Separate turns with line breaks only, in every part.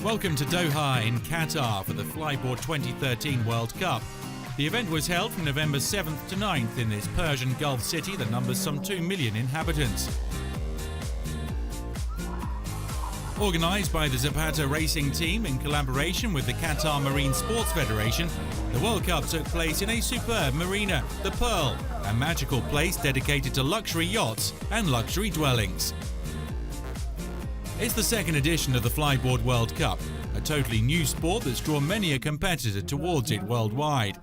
Welcome to Doha in Qatar for the FLYBOARD 2013 World Cup. The event was held from November 7th to 9th in this Persian Gulf city that numbers some 2 million inhabitants. Organised by the Zapata racing team in collaboration with the Qatar Marine Sports Federation, the World Cup took place in a superb marina, the Pearl, a magical place dedicated to luxury yachts and luxury dwellings. It's the second edition of the FLYBOARD World Cup, a totally new sport that's drawn many a competitor towards it worldwide.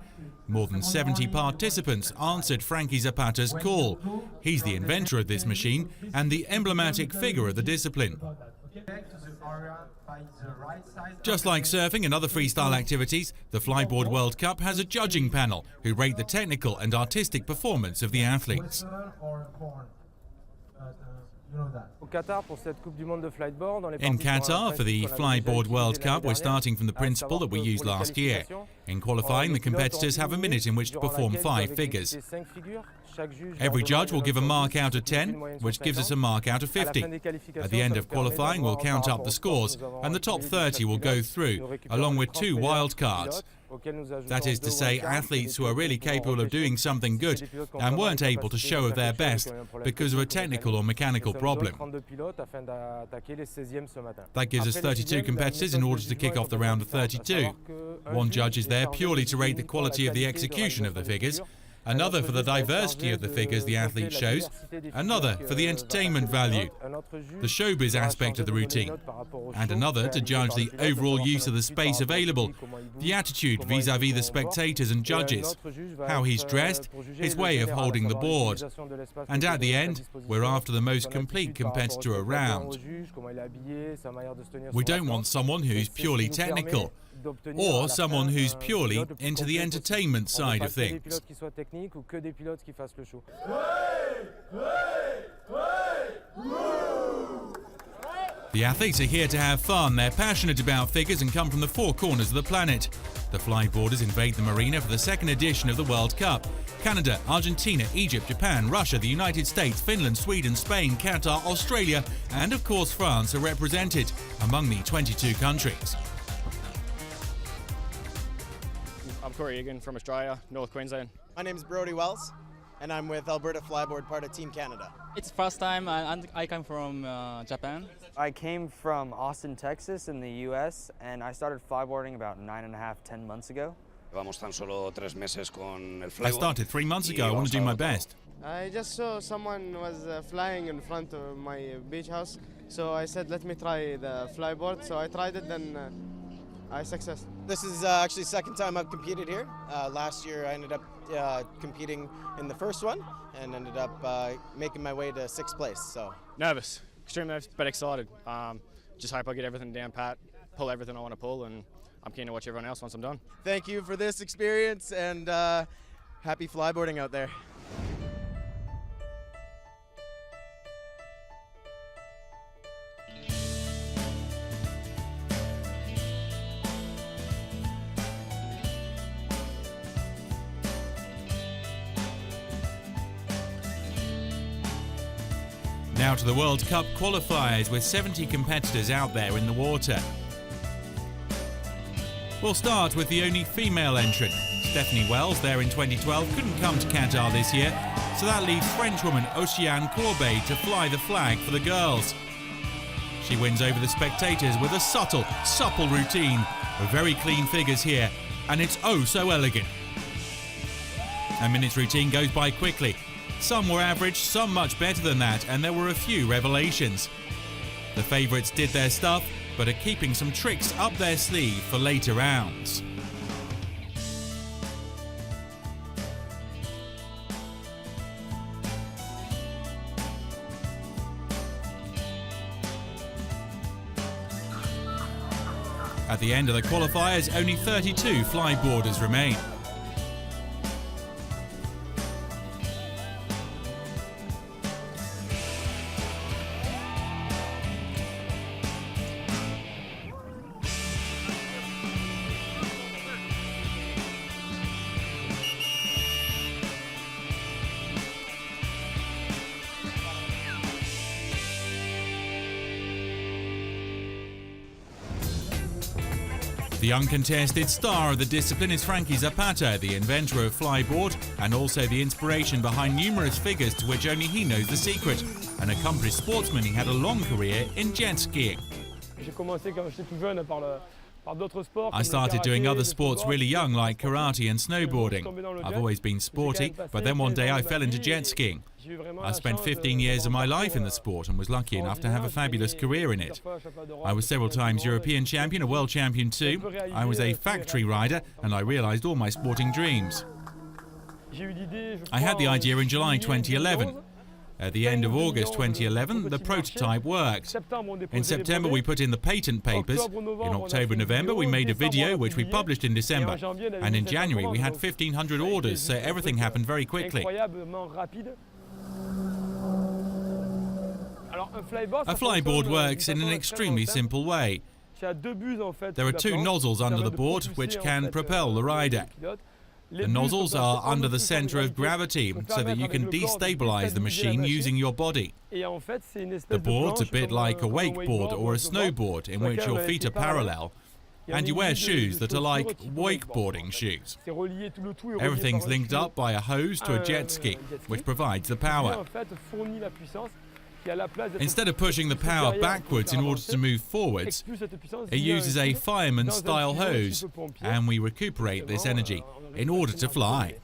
More than 70 participants answered Frankie Zapata's call. He's the inventor of this machine and the emblematic figure of the discipline. Just like surfing and other freestyle activities, the FLYBOARD World Cup has a judging panel who rate the technical and artistic performance of the athletes. In Qatar, for the FLYBOARD World Cup, we're starting from the principle that we used last year. In qualifying, the competitors have a minute in which to perform 5 figures. Every judge will give a mark out of 10, which gives us a mark out of 50. At the end of qualifying, we'll count up the scores, and the top 30 will go through, along with 2 wildcards. That is to say, athletes who are really capable of doing something good and weren't able to show their best because of a technical or mechanical problem. That gives us 32 competitors in order to kick off the round of 32. One judge is there purely to rate the quality of the execution of the figures, another for the diversity of the figures the athlete shows, another for the entertainment value, the showbiz aspect of the routine, and another to judge the overall use of the space available, the attitude vis-à-vis the spectators and judges, how he's dressed, his way of holding the board. And at the end, we're after the most complete competitor around. We don't want someone who's purely technical, or someone who's purely into the entertainment side of things. The athletes are here to have fun. They're passionate about figures and come from the 4 corners of the planet. The FLYBOARDers invade the marina for the second edition of the World Cup. Canada, Argentina, Egypt, Japan, Russia, the United States, Finland, Sweden, Spain, Qatar, Australia, and of course France are represented among the 22 countries.
I'm Corey Egan from Australia, North Queensland.
My name is Brody Wells, and I'm with Alberta FLYBOARD, part of Team Canada.
It's first time, and I come from Japan.
I came from Austin, Texas in the US, and I started flyboarding about 9.5–10 months ago.
I started 3 months ago. I want to do my best.
I just saw someone was flying in front of my beach house, so I said, let me try the FLYBOARD. So I tried it, and I success.
This is actually the second time I've competed here. Last year I ended up competing in the first one and ended up making my way to 6th place. So
Nervous, extremely nervous, but excited. Just hope I get everything down pat, pull everything I want to pull, and I'm keen to watch everyone else once I'm done.
Thank you for this experience, and happy flyboarding out there.
Now to the World Cup qualifiers with 70 competitors out there in the water. We'll start with the only female entrant. Stephanie Wells, there in 2012, couldn't come to Qatar this year, so that leaves Frenchwoman Océane Courbet to fly the flag for the girls. She wins over the spectators with a supple routine, with very clean figures here, and it's oh so elegant. A minute's routine goes by quickly. Some were average, some much better than that, and there were a few revelations. The favourites did their stuff, but are keeping some tricks up their sleeve for later rounds. At the end of the qualifiers, only 32 FLYBOARDers remain. The uncontested star of the discipline is Frankie Zapata, the inventor of FLYBOARD and also the inspiration behind numerous figures to which only he knows the secret. An accomplished sportsman, he had a long career in jet skiing. I started doing other sports really young, like karate and snowboarding. I've always been sporty, but then one day I fell into jet skiing. I spent 15 years of my life in the sport and was lucky enough to have a fabulous career in it. I was several times European champion, a world champion too. I was a factory rider and I realised all my sporting dreams. I had the idea in July 2011. At the end of August 2011, the prototype worked. In September, we put in the patent papers. In October, November, we made a video, which we published in December. And in January, we had 1,500 orders, so everything happened very quickly. A flyboard works in an extremely simple way. There are two nozzles under the board, which can propel the rider. The nozzles are under the center of gravity, so that you can destabilize the machine using your body. The board's a bit like a wakeboard or a snowboard, in which your feet are parallel, and you wear shoes that are like wakeboarding shoes. Everything's linked up by a hose to a jet ski, which provides the power. Instead of pushing the power backwards in order to move forwards, it uses a fireman-style hose, and we recuperate this energy in order to fly.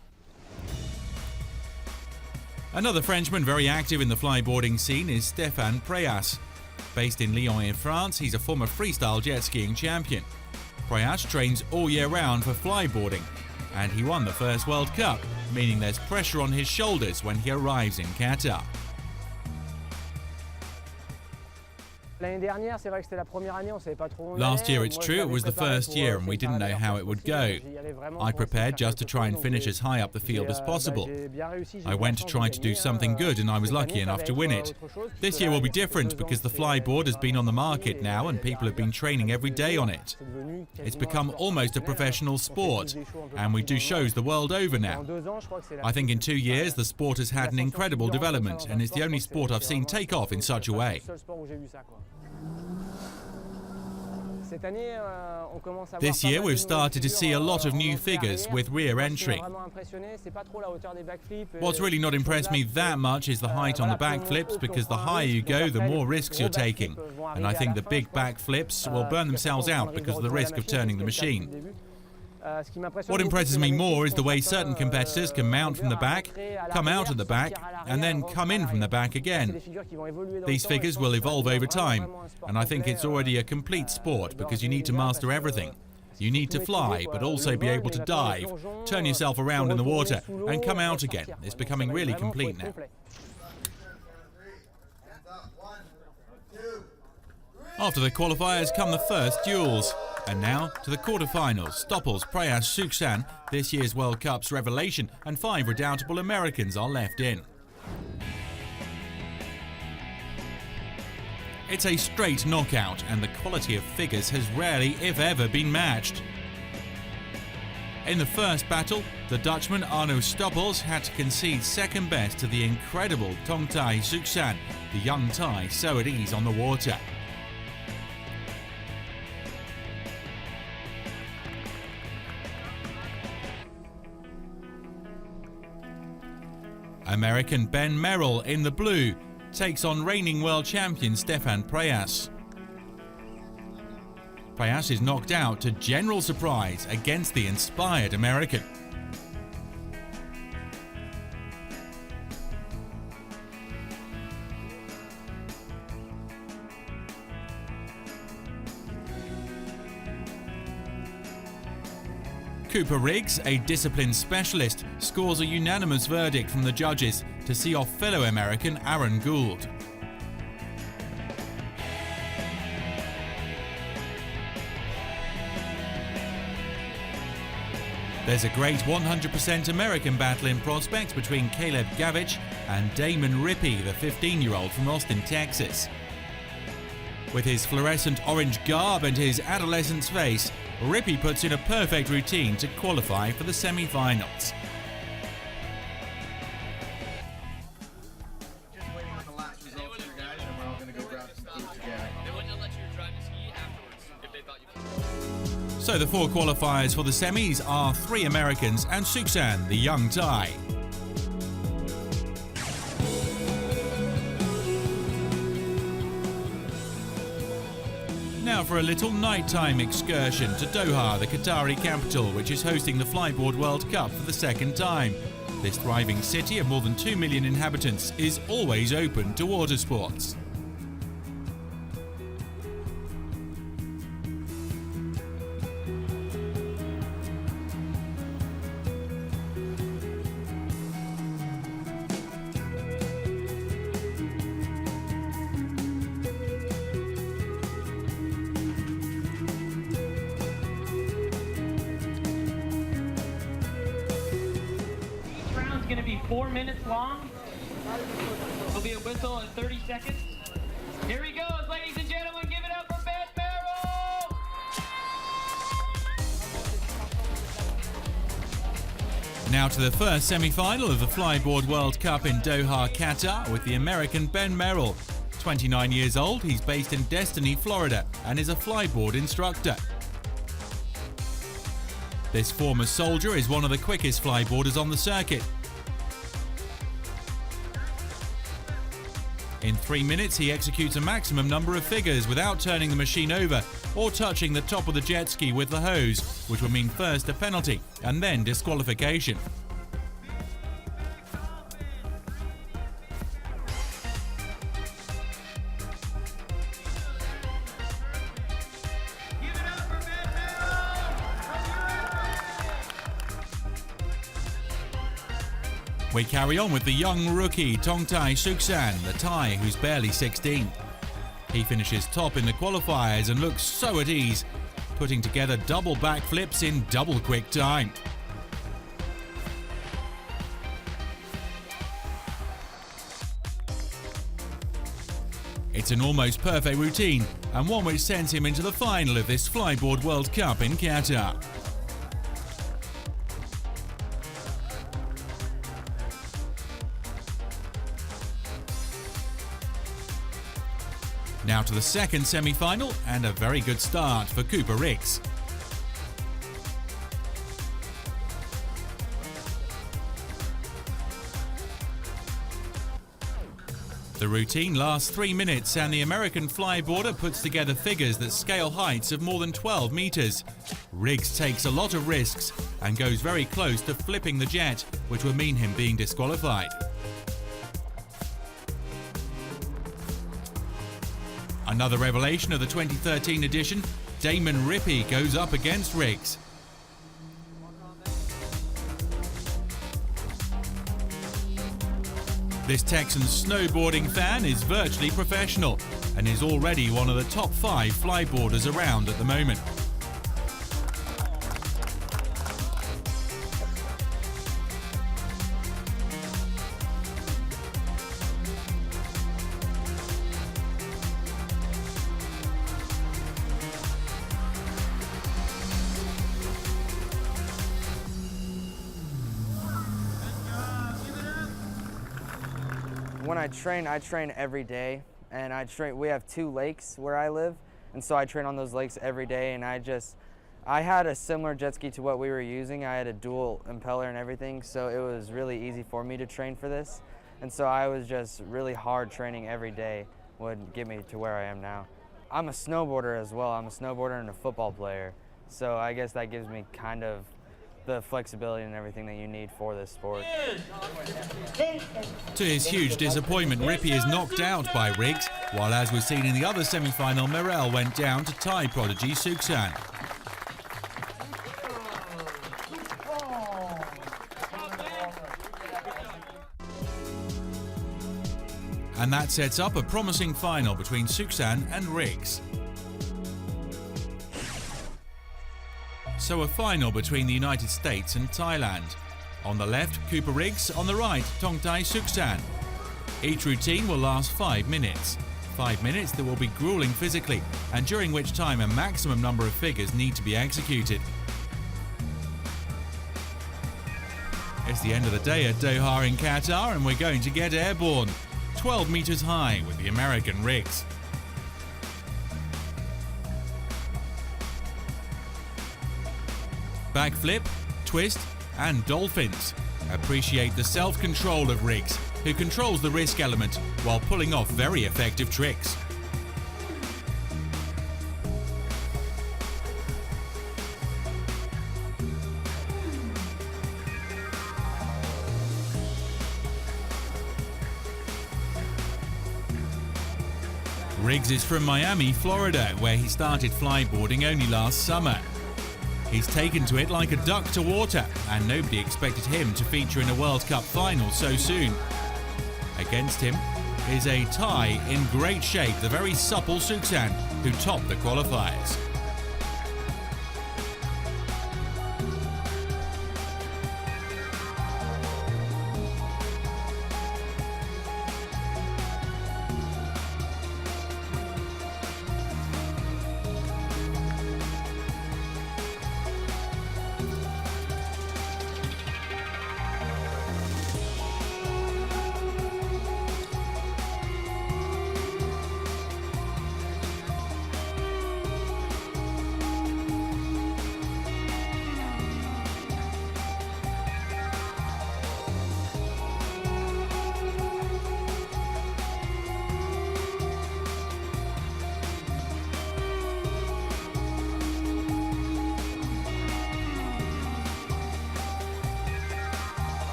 Another Frenchman very active in the flyboarding scene is Stéphane Préas. Based in Lyon in France, he's a former freestyle jet skiing champion. Préas trains all year round for flyboarding, and he won the first World Cup, meaning there's pressure on his shoulders when he arrives in Qatar.
Last year, it's true, it was the first year and we didn't know how it would go.
I prepared just to try and finish as high up the field as possible. I went to try to do something good and I was lucky enough to win it. This year will be different because the flyboard has been on the market now and people have been training every day on it. It's become almost a professional sport and we do shows the world over now. I think in 2 years the sport has had an incredible development and it's the only sport I've seen take off in such a way. This year we've started to see a lot of new figures with rear entry. What's really not impressed me that much is the height on the backflips, because the higher you go, the more risks you're taking. And I think the big backflips will burn themselves out because of the risk of turning the machine. What impresses me more is the way certain competitors can mount from the back, come out at the back, and then come in from the back again. These figures will evolve over time, and I think it's already a complete sport because you need to master everything. You need to fly, but also be able to dive, turn yourself around in the water, and come out again. It's becoming really complete now. After the qualifiers come the first duels. And now to the quarterfinals. Stoppels, Préas, Suxan, this year's World Cup's revelation, and 5 redoubtable Americans are left in. It's a straight knockout, and the quality of figures has rarely, if ever, been matched. In the first battle, the Dutchman Arno Stoppels had to concede second best to the incredible Tongtai Suxan, the young Thai so at ease on the water. American Ben Merrill in the blue takes on reigning world champion Stéphane Préas. Préas is knocked out to general surprise against the inspired American. Cooper Riggs, a discipline specialist, scores a unanimous verdict from the judges to see off fellow American Aaron Gould. There's a great 100% American battle in prospects between Caleb Gavich and Damon Rippey, the 15-year-old from Austin, Texas. With his fluorescent orange garb and his adolescent's face, Rippey puts in a perfect routine to qualify for the semi-finals.
Just waiting on the last results here, guys, and we're all going to go grab some food together.
They wouldn't let you drive to ski afterwards if they thought you could.
So the 4 qualifiers for the semis are 3 Americans and Suksan, the young Thai. Now for a little nighttime excursion to Doha, the Qatari capital, which is hosting the FLYBOARD World Cup for the 2nd time. This thriving city of more than 2 million inhabitants is always open to water sports.
Going to be 4 minutes long. There'll be a whistle in 30 seconds. Here he goes, ladies and gentlemen. Give it up for Ben Merrill.
Now to the first semi-final of the FLYBOARD World Cup in Doha, Qatar, with the American Ben Merrill. 29 years old, he's based in Destiny, Florida, and is a flyboard instructor. This former soldier is one of the quickest flyboarders on the circuit. In 3 minutes, he executes a maximum number of figures without turning the machine over or touching the top of the jet ski with the hose, which would mean first a penalty and then disqualification. We carry on with the young rookie Thongthai Suksan, the Thai who's barely 16. He finishes top in the qualifiers and looks so at ease, putting together double backflips in double quick time. It's an almost perfect routine and one which sends him into the final of this FLYBOARD World Cup in Qatar. Now to the second semi-final, and a very good start for Cooper Riggs. The routine lasts 3 minutes and the American flyboarder puts together figures that scale heights of more than 12 meters. Riggs takes a lot of risks and goes very close to flipping the jet, which would mean him being disqualified. Another revelation of the 2013 edition, Damon Rippey goes up against Riggs. This Texan snowboarding fan is virtually professional and is already one of the top 5 flyboarders around at the moment.
When I train every day, and we have 2 lakes where I live, and so I train on those lakes every day, and I had a similar jet ski to what we were using. I had a dual impeller and everything, so it was really easy for me to train for this, and so I was just really hard training every day would get me to where I am now. I'm a snowboarder as well. I'm a snowboarder and a football player, so I guess that gives me kind of the flexibility and everything that you need for this sport.
To his huge disappointment, Rippey is knocked out by Riggs, while as was seen in the other semi-final, Merrill went down to Thai prodigy Suksan. And that sets up a promising final between Suksan and Riggs. So a final between the United States and Thailand. On the left, Cooper Riggs. On the right, Thongthai Suksan. Each routine will last 5 minutes. 5 minutes that will be grueling physically, and during which time a maximum number of figures need to be executed. It's the end of the day at Doha in Qatar, and we're going to get airborne. 12 meters high with the American Riggs. backflip, twist and dolphins. Appreciate the self-control of Riggs, who controls the risk element while pulling off very effective tricks. Riggs is from Miami, Florida, where he started flyboarding only last summer. He's taken to it like a duck to water, and nobody expected him to feature in a World Cup final so soon. Against him is a Thai in great shape, the very supple Suksan, who topped the qualifiers.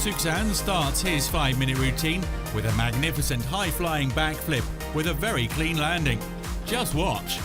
Suksan starts his 5-minute routine with a magnificent high-flying backflip with a very clean landing. Just watch.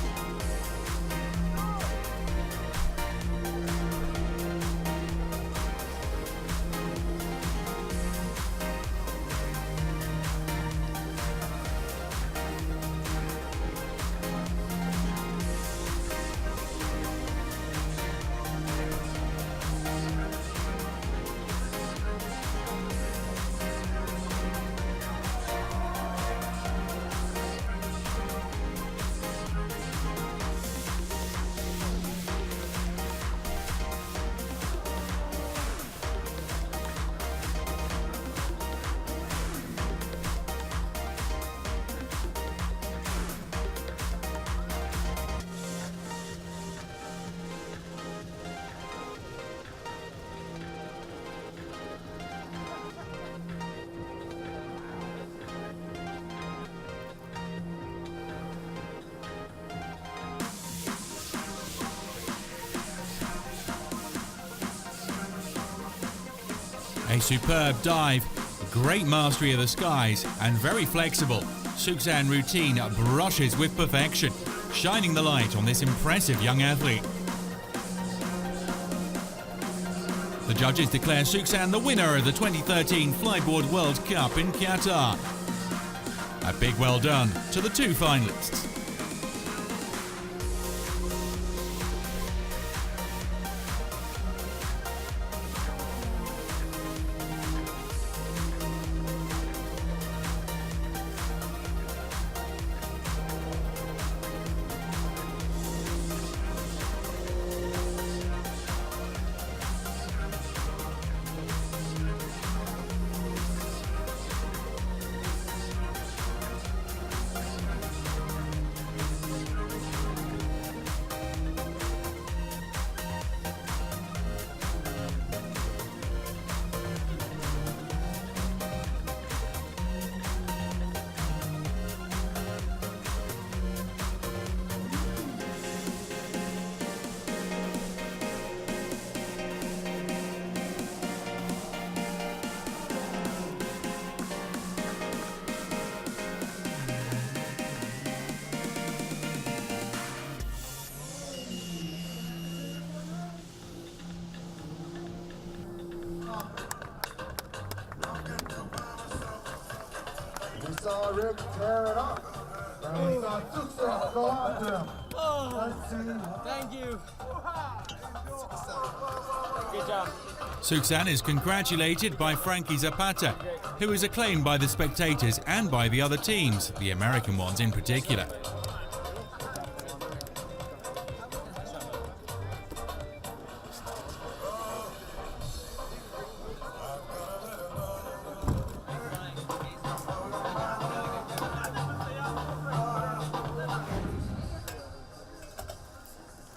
A superb dive, great mastery of the skies, and very flexible. Suksan routine brushes with perfection, shining the light on this impressive young athlete. The judges declare Suksan the winner of the 2013 Flyboard World Cup in Qatar. A big well done to the two finalists.
We saw Rick tear it up. And we saw Tuksa go after him.
Thank you.
Good job.
Suksan is congratulated by Frankie Zapata, who is acclaimed by the spectators and by the other teams, the American ones in particular.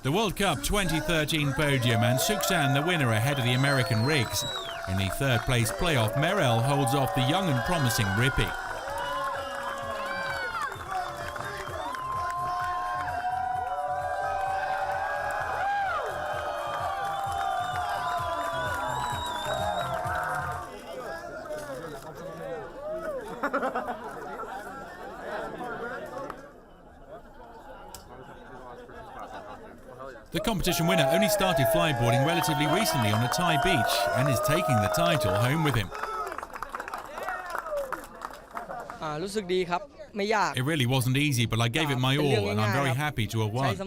The World Cup 2013 podium and Suksan the winner ahead of the American rigs. In the third place playoff, Merel holds off the young and promising Rippy. The competition winner only started flyboarding relatively recently on a Thai beach and is taking the title home with him. It really wasn't easy, but I gave it my all and I'm very happy to have won.
It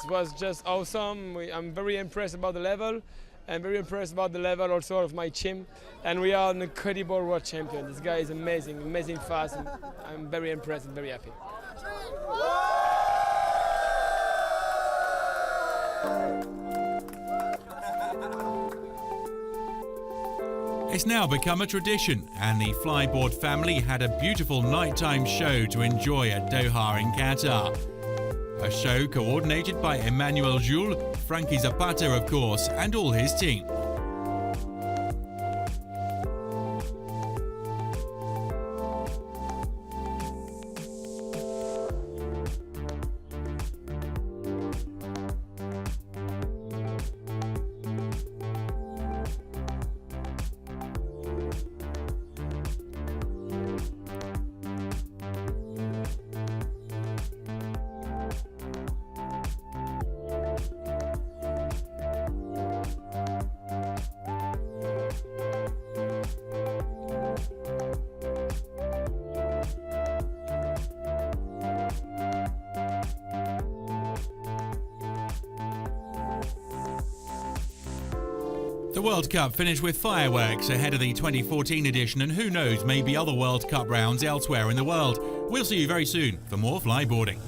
was just awesome. I'm very impressed about the level. I'm very impressed about the level also of my team. And we are an incredible world champion. This guy is amazing, amazing fast. And I'm very impressed and very happy.
It's now become a tradition, and the Flyboard family had a beautiful nighttime show to enjoy at Doha in Qatar. A show coordinated by Emmanuel Jules, Frankie Zapata of course, and all his team. The World Cup finished with fireworks ahead of the 2014 edition, and who knows, maybe other World Cup rounds elsewhere in the world. We'll see you very soon for more flyboarding.